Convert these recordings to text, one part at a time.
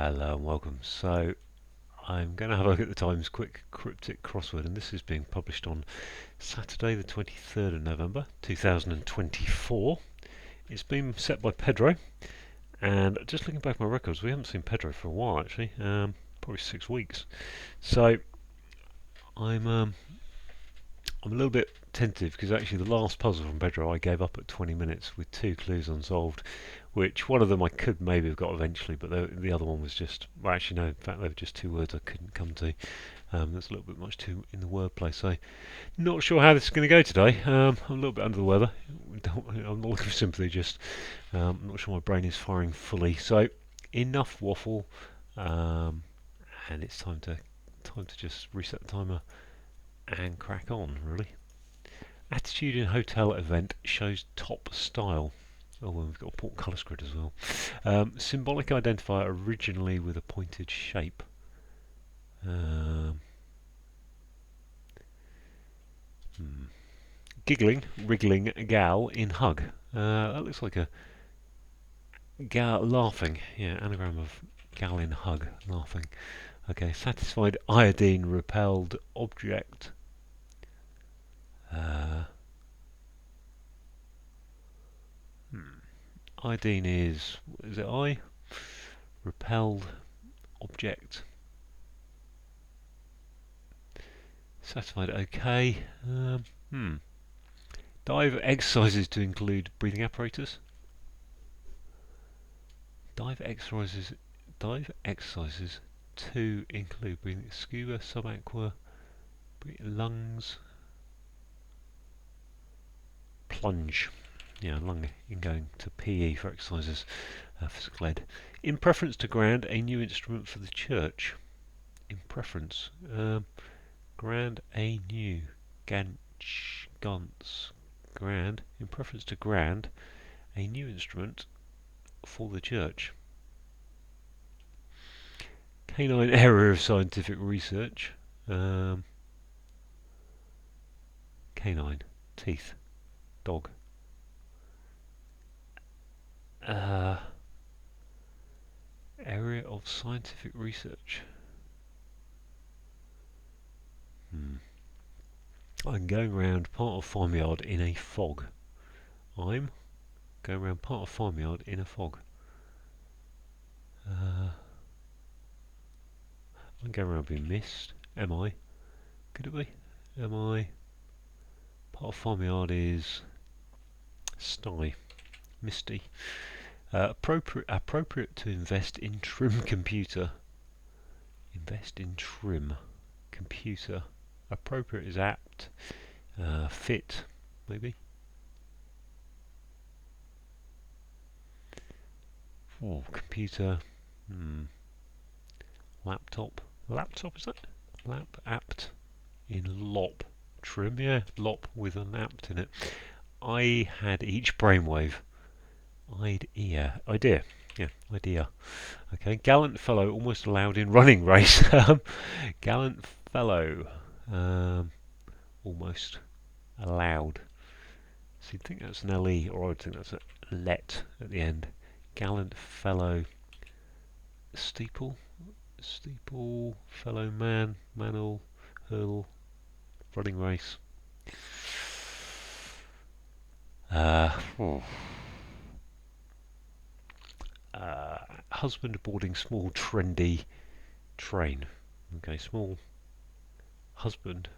Hello and welcome. So I'm going to have a look at the Times Quick Cryptic crossword, and this is being published on Saturday the 23rd of November 2024. It's been set by Pedro, and just looking back at my records, we haven't seen Pedro for a while actually, probably 6 weeks. So I'm a little bit tentative because actually the last puzzle from Pedro I gave up at 20 minutes with 2 clues unsolved, which one of them I could maybe have got eventually, but the other one was just, well actually no, in fact they were just 2 words I couldn't come to. That's a little bit much too in the wordplay, so not sure how this is going to go today. I'm a little bit under the weather. I'm not looking for sympathy, just I'm not sure my brain is firing fully. So enough waffle, and it's time to just reset the timer and crack on, really. Attitude in hotel event shows top style. Oh, well, we've got a portcolour grid as well. Symbolic identifier originally with a pointed shape. Giggling, wriggling gal in hug. That looks like a gal laughing. Yeah, anagram of gal in hug, laughing. Okay, satisfied iodine repelled object. Iodine is it I? Repelled object. Satisfied okay. Dive exercises to include breathing apparatus. Dive exercises to include breathing scuba, subaqua, lungs, plunge. Yeah, lung in going to PE for exercises, physical ed. In preference to grand, a new instrument for the church. In preference, grand, a new, ganch, gance, grand. In preference to grand, a new instrument for the church. Canine area of scientific research. Canine, teeth, dog. Area of scientific research. I'm going round part of farmyard in a fog. I'm going round part of farmyard in a fog. I'm going around being mist. Am I? Could it be? Am I? Part of farmyard is sty, misty. Appropriate to invest in trim computer. Invest in trim computer. Appropriate is apt. Fit, maybe. Oh, computer. Laptop. Laptop is that? Lap apt in lop. Trim, yeah. Lop with an apt in it. I had each brainwave. Idea. Yeah, idea. Okay, gallant fellow, almost allowed in running race. Gallant fellow, almost allowed. So you'd think that's an LE, or I'd think that's a let at the end. Gallant fellow, steeple, fellow man, manel, hurl, running race. Husband boarding small trendy train. Okay, small husband,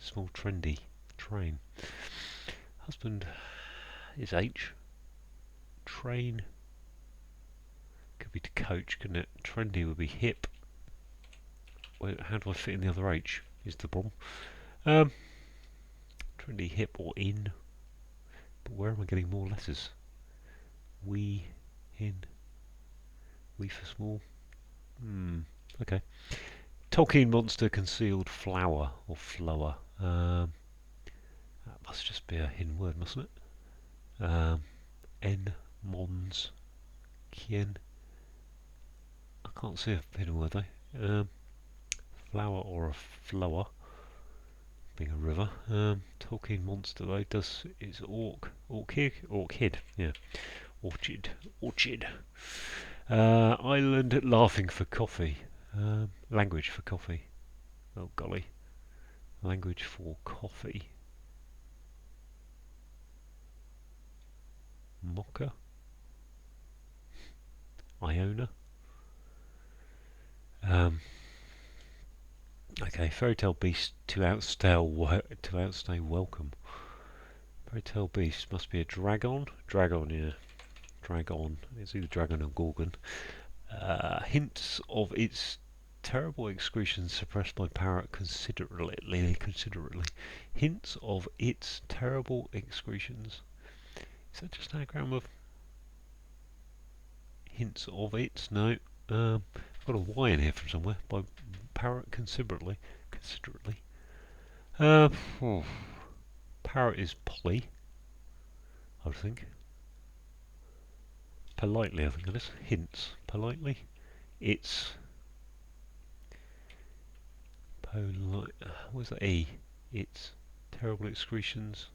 small trendy train. Husband is H. Train could be to coach, couldn't it? Trendy would be hip. Wait, how do I fit in the other H? Is the problem. Trendy, hip, or in. But where am I getting more letters? We, in. We for small. Okay. Tolkien monster concealed flower or flower. That must just be a hidden word, mustn't it? En, mons, kien. I can't see a hidden word though. Flower or a flower. Being a river. Tolkien monster though is orchid. Yeah. Orchid. Island laughing for coffee. Language for coffee. Oh golly. Language for coffee. Mocha. Iona. Okay, fairy tale beast to outstay welcome. Fairy tale beast must be a dragon. Dragon, yeah. Dragon. It's either dragon or gorgon. Hints of its terrible excretions suppressed by parrot considerately. Hints of its terrible excretions. Is that just an anagram of hints of its? No. I've got a Y in here from somewhere. By parrot considerately. Uh, oh, parrot is polly, I would think. Politely, I think it is. Hints. Politely. It's polite. What's that E? It's terrible excretions.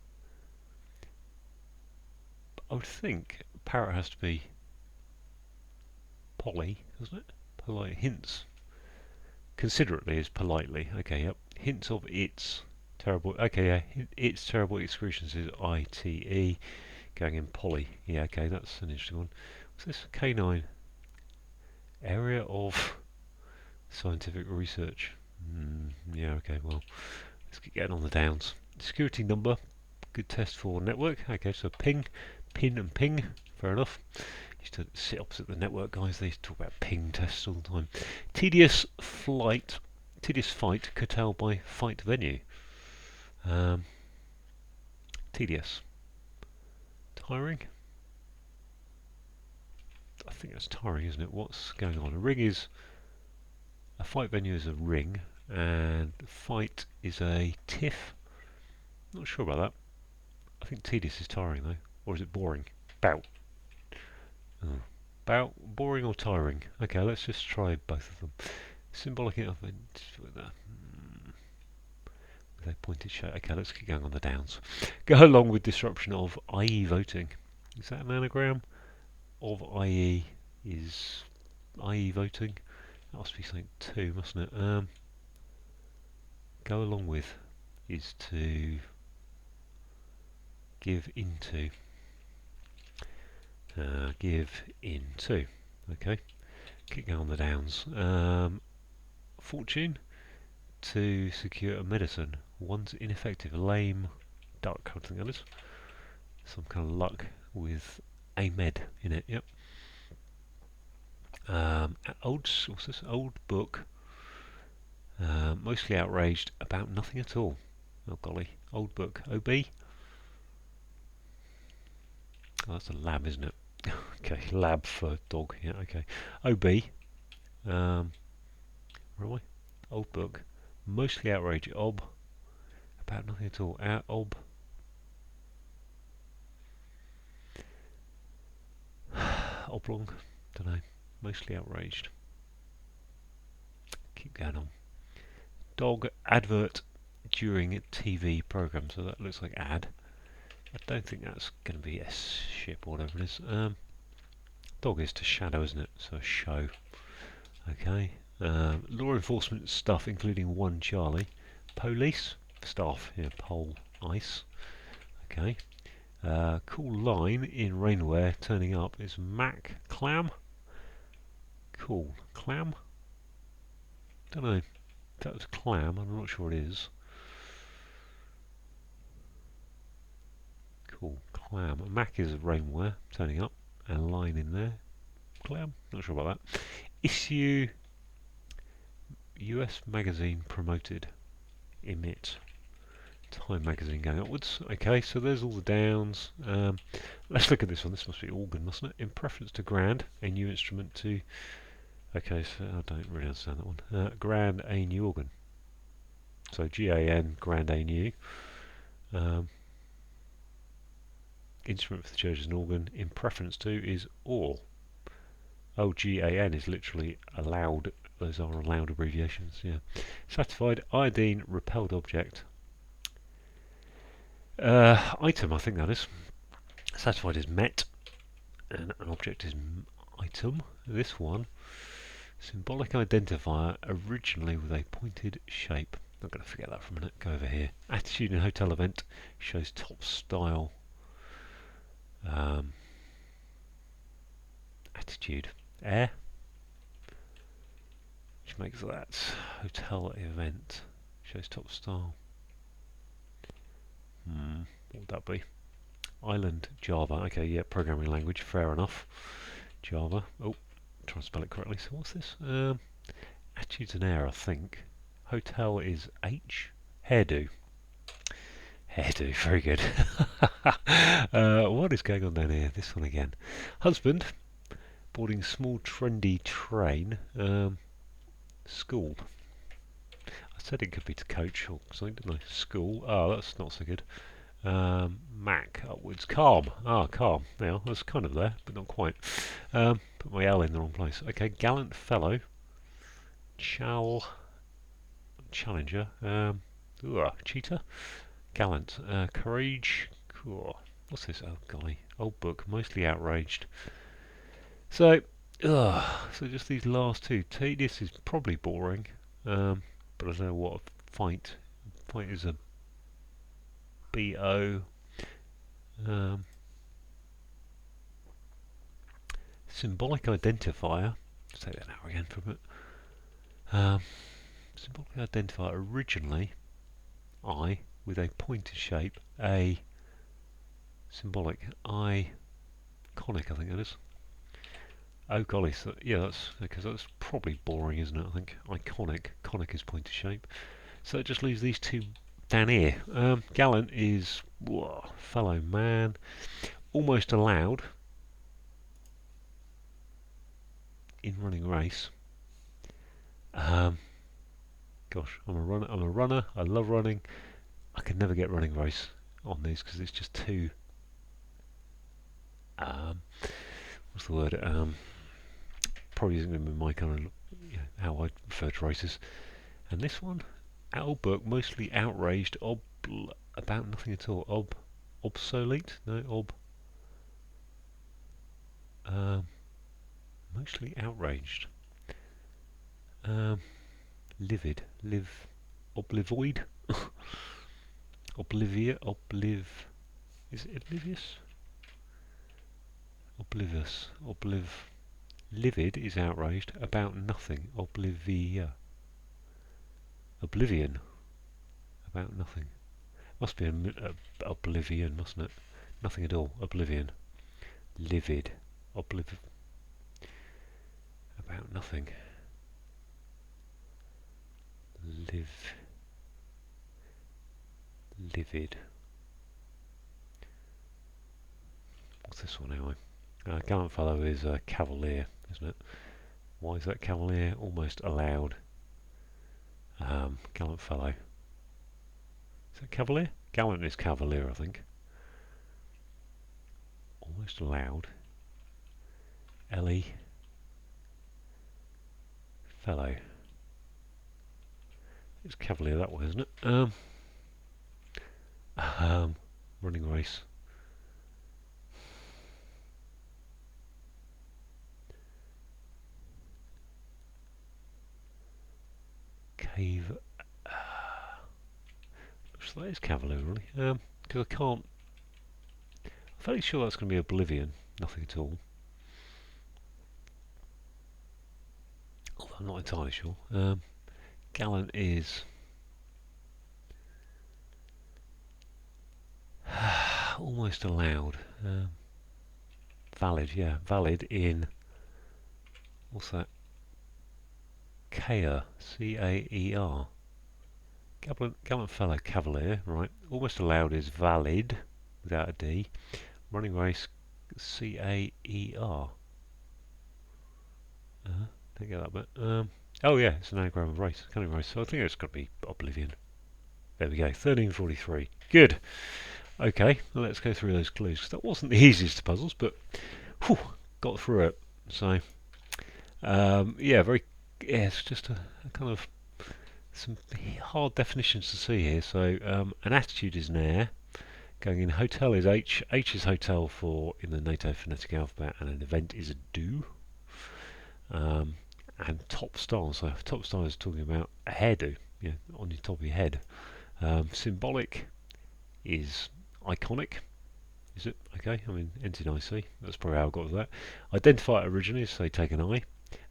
I would think parrot has to be polly, doesn't it? Polite. Hints. Considerately is politely. Okay, yep. Hints of its terrible. Okay, yeah. Its terrible excretions is ITE. Going in poly. Yeah, okay, that's an interesting one. What's this? Canine. Area of scientific research. Yeah, okay, well, let's get getting on the downs. Security number. Good test for network. Okay, so ping, pin and ping. Fair enough. Used to sit opposite the network guys. They used to talk about ping tests all the time. Tedious fight curtailed by fight venue. Tedious. Tiring? I think that's tiring, isn't it? What's going on? A fight venue is a ring, and fight is a tiff. Not sure about that. I think tedious is tiring though, or is it boring? Bout. Oh. Bout, boring or tiring? Okay, let's just try both of them. Symbolic enough with a pointed shape. Okay, let's keep going on the downs. Go along with disruption of IE voting. Is that an anagram? Of IE is IE voting. That must be something too, mustn't it? Go along with is to give into. Give into. Okay. Keep going on the downs. Fortune to secure a medicine. One's ineffective. Lame duck. I think that is. Some kind of luck with a med in it. Yep. What's this? Old book. Mostly outraged about nothing at all. Oh golly. Old book. OB. Oh, that's a lab, isn't it? Okay, lab for dog. Yeah, okay. OB. Where am I? Old book. Mostly outraged. Ob. About nothing at all. Ob. Oblong. Don't know. Mostly outraged. Keep going on. Dog advert during TV program. So that looks like ad. I don't think that's going to be a ship or whatever it is. Dog is to shadow, isn't it? So show. Okay. Law enforcement stuff, including one Charlie. Police staff. Yeah, pole ice. Okay. Cool line in rainwear turning up is Mac Clam. Cool. Clam? Don't know. If that was clam, I'm not sure it is. Cool. Clam. Mac is rainwear turning up. And a line in there. Clam? Not sure about that. Issue US magazine promoted. Emit. Time magazine going upwards. Okay, so there's all the downs. Let's look at this one. This must be organ, mustn't it? In preference to grand, a new instrument to... Okay, so I don't really understand that one. Grand, a new organ. So G-A-N, grand, a new. Instrument for the church is an organ. In preference to is all. Oh, G-A-N is literally allowed. Those are allowed abbreviations, yeah. Satisfied, iodine, repelled object. Item, I think that is. Satisfied is met, and an object is item. This one, symbolic identifier, originally with a pointed shape. Not going to forget that for a minute. Go over here. Attitude in hotel event shows top style. Attitude. Air. Which makes that hotel event shows top style. What would that be? Island Java. Okay, yeah, programming language. Fair enough. Java. Oh, try and spell it correctly. So what's this? Attitudes and air, I think. Hotel is H. Hairdo. Hairdo, very good. What is going on down here? This one again. Husband, boarding small trendy train. School. I said it could be to coach or something, didn't I? School. Oh, that's not so good. Mac, upwards. Calm. Ah, calm. Yeah, that's kind of there, but not quite. Put my L in the wrong place. Okay, gallant fellow. Challenger. Cheetah. Gallant. Courage. Cool. What's this? Oh, golly. Old book. Mostly outraged. So just these last two. Tedious is probably boring. But I don't know what a fight. Fight is a B-O. Symbolic identifier. Let's take that out again for a bit. Symbolic identifier, originally I with a pointer shape, a symbolic iconic, I think that is. Oh golly, so, yeah, that's because that's probably boring, isn't it? I think conic is pointer shape. So it just leaves these two down here. Gallant is fellow man, almost allowed in running race. Gosh, I'm a runner. I love running. I can never get running race on these because it's just too. What's the word? Probably isn't going to be my kind of how I refer to races. And this one, old book, mostly outraged, about nothing at all. Obsolete? No, mostly outraged. Livid, oblivoid, is it oblivious? Livid is outraged, about nothing, oblivion, about nothing. Must be oblivion, mustn't it? Nothing at all, oblivion. Livid, about nothing. Livid. What's this one anyway? Gallant fellow is cavalier, isn't it? Why is that cavalier? Almost allowed. Gallant fellow. Is that cavalier? Gallant is cavalier, I think. Almost allowed. Ellie. Fellow. It's cavalier that way, isn't it? Running race. Cave. So that is cavalier, really. Because I can't. I'm fairly sure that's going to be oblivion. Nothing at all. Although I'm not entirely sure. Gallant is almost allowed. Valid, yeah, valid in. What's that? Caer, C-A-E-R. Gallant fellow, cavalier, right. Almost allowed is valid, without a D. Running race, C-A-E-R. Didn't get that bit. Oh yeah, it's an anagram of race, cunning race. So I think it's got to be oblivion. There we go, 1343. Good. Okay, well, let's go through those clues. 'Cause that wasn't the easiest of puzzles, but got through it. So, yeah, it's just a kind of some hard definitions to see here. So, an attitude is an air. Going in, hotel is H. H is hotel in the NATO phonetic alphabet, and an event is a do. and top star. So top star is talking about a hairdo, on your top of your head. Symbolic is iconic. Is it? Okay, I mean, ends in IC. That's probably how I got with that. Identify originally, so take an eye.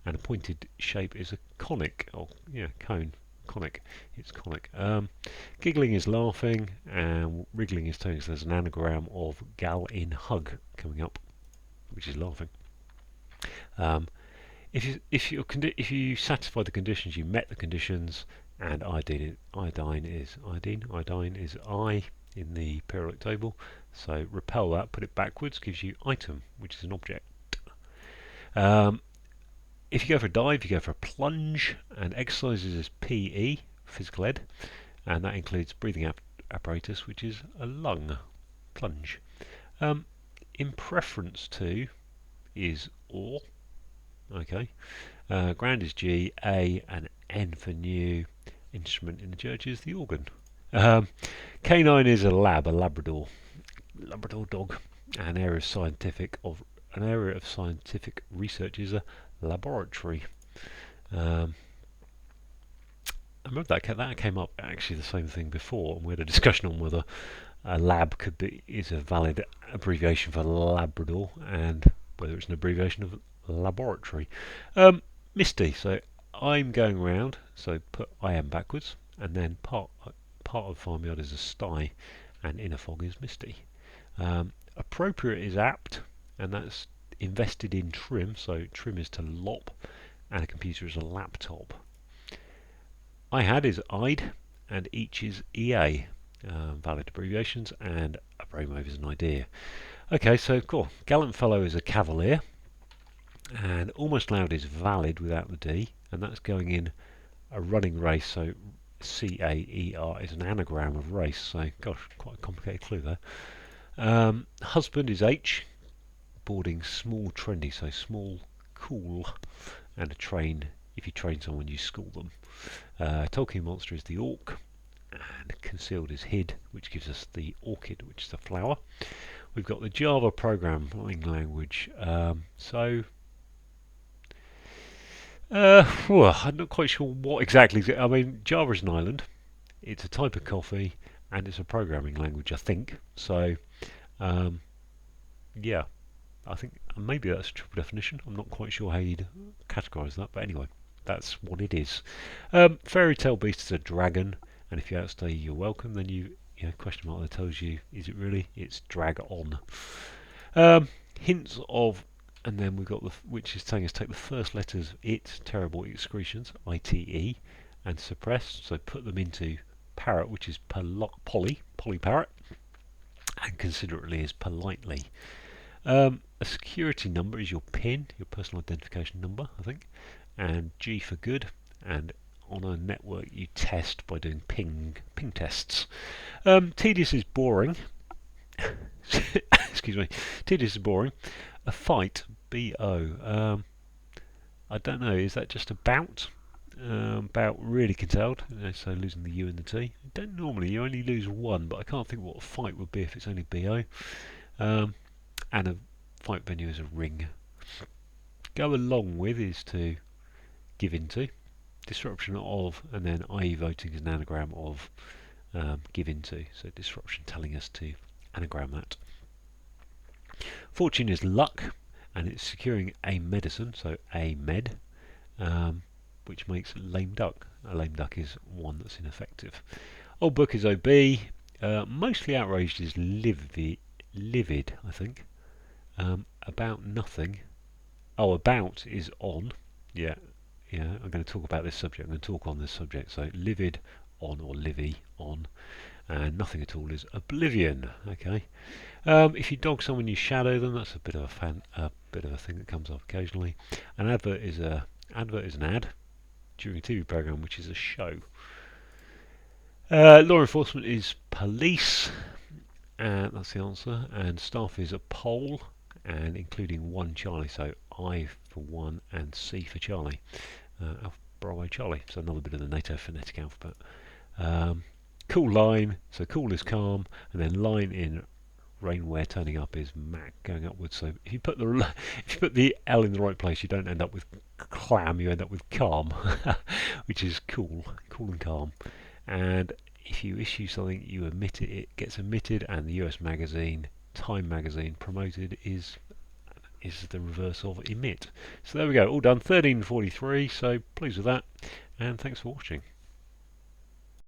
And a pointed shape is a conic. Oh, yeah, cone. Conic. It's conic. Giggling is laughing, and wriggling is toning. So there's an anagram of gal in hug coming up, which is laughing. If you satisfy the conditions, you met the conditions, and iodine is I in the periodic table. So repel that, put it backwards, gives you item, which is an object. If you go for a dive, you go for a plunge, and exercises is PE, physical ed, and that includes breathing apparatus, which is a lung, plunge. In preference to is or. Okay. Grand is G, A and N for new. Instrument in the church is the organ. Canine is a Labrador dog. An area of scientific research is a laboratory. I remember that came up actually the same thing before, and we had a discussion on whether a lab is a valid abbreviation for Labrador, and whether it's an abbreviation of laboratory. Misty, so I'm going round, so put I am backwards, and then part of farmyard is a sty, and inner fog is misty. Appropriate is apt, and that's invested in trim, so trim is to lop, and a computer is a laptop. I had is I'd, and each is EA, valid abbreviations, and a brainwave is an idea. Okay, so cool. Gallant fellow is a cavalier, and almost loud is valid without the D, and that's going in a running race, so CAER is an anagram of race, so gosh, quite a complicated clue there. Husband is H, boarding small trendy, so small cool, and a train, if you train someone you school them. Tolkien monster is the orc, and concealed is hid, which gives us the orchid, which is a flower. We've got the Java programming language, I'm not quite sure what exactly. I mean, Java is an island. It's a type of coffee, and it's a programming language, I think. So, yeah, I think maybe that's a triple definition. I'm not quite sure how you'd categorise that, but anyway, that's what it is. Fairy tale beast is a dragon, and if you outstay, you're welcome. Then question mark that tells you, is it really? It's drag on. Hints of. And then we've got which is telling us take the first letters it, terrible excretions, ITE, and suppress. So put them into parrot, which is poly parrot, and considerately is politely. A security number is your PIN, your personal identification number, I think, and G for good. And on a network, you test by doing ping tests. Tedious is boring. Excuse me. Tedious is boring. A fight, B-O. I don't know, is that just about? About really curtailed, so losing the U and the T. Don't normally, you only lose one, but I can't think what a fight would be if it's only B-O. And a fight venue is a ring. Go along with is to give into. Disruption of, and then IE voting is an anagram of give into. So disruption telling us to anagram that. Fortune is luck, and it's securing a medicine, so a med, which makes lame duck. A lame duck is one that's ineffective. Old book is OB. Mostly outraged is livid, I think. About nothing. Oh, about is on. Yeah. I'm going to talk about this subject. I'm going to talk on this subject. So livid on or livy on, and nothing at all is oblivion. Okay. If you dog someone, you shadow them. That's a bit of a thing that comes up occasionally. An advert is an ad during a TV program, which is a show. Law enforcement is police, and that's the answer. And staff is a poll, and including one Charlie. So I for one and C for Charlie. Bravo Charlie. So another bit of the NATO phonetic alphabet. Cool line. So cool is calm, and then line in rainware turning up is Mac going upwards. So if you put the if you put the L in the right place, you don't end up with clam. You end up with calm, which is cool and calm. And if you issue something, you emit it. It gets emitted, and the US magazine, Time magazine, promoted is the reverse of emit. So there we go, all done. 13:43. So pleased with that, and thanks for watching.